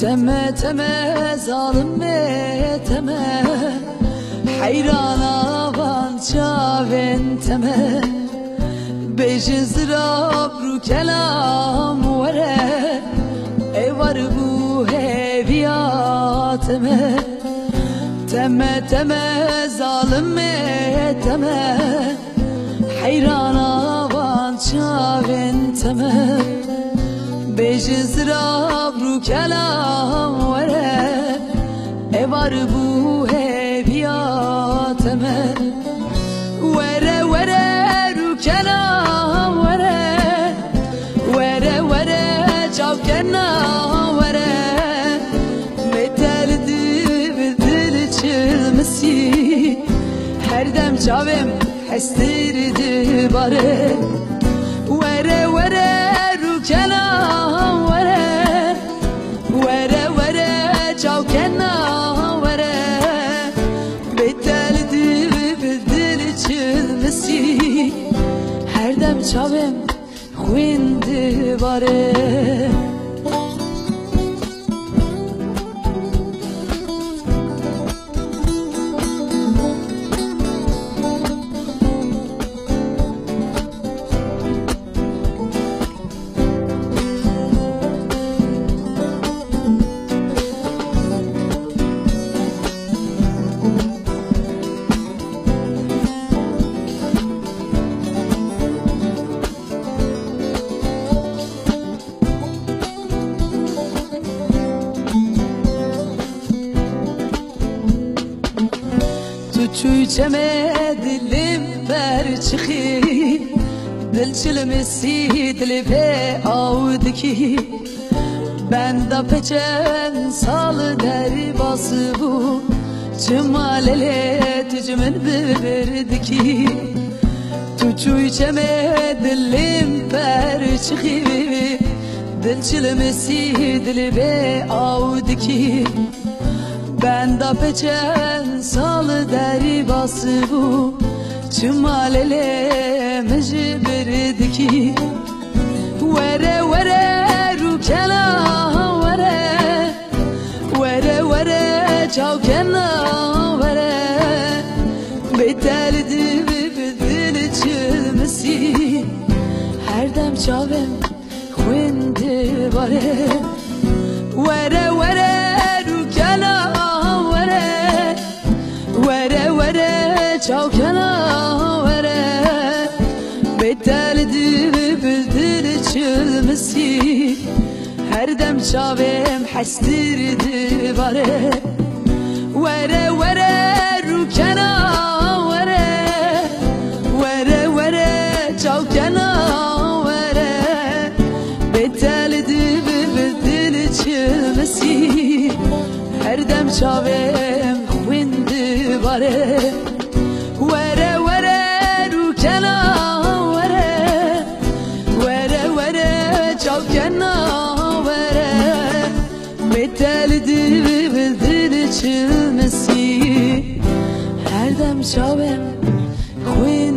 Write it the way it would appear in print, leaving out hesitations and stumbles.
Teme teme zalime teme Hayrana vançaven teme Bejizrab ru kelam vere Evar bu heviyateme Teme teme zalime teme Hayrana vançaven teme Bejizrab ru kelam vere Evar bu heviyateme Vere vere ru kelam vere Vere vere çavkena vere Meteldi dil çılmesi Her dem çavim hestirdi bare Vere vere ru kelam vere Vere vere çavkena vere Beteldi dil çılmesi Her dem çavim xwindi bare Çüçeme dilim ber çıxi Dil çilmesi dili pe avdiki Ben da peçen salı deri bası bu Çımalele tücümün birdiki Çüçeme dilim ber çıxi Dil çilmesi dili pe avdiki Ben da peçen salı deri bası bu Çımalele mecbirdiki Vere vere ru kelam vere Vere vere çavkena vere Beteldi dil çılmesi Her dem çavim xwindi bare Vere vere ru kelam Vere vere çavkena vere Beteldi dil çılmesi Her dem çavim hestirdi bare Vere vere ru kelam vere Vere vere çavkena vere Beteldi dil çılmesi Her dem çavim xwindi bare Vere vere ru kelam vere Vere vere çavkena vere Beteldi dil çılmesi Her dem çavim xwindi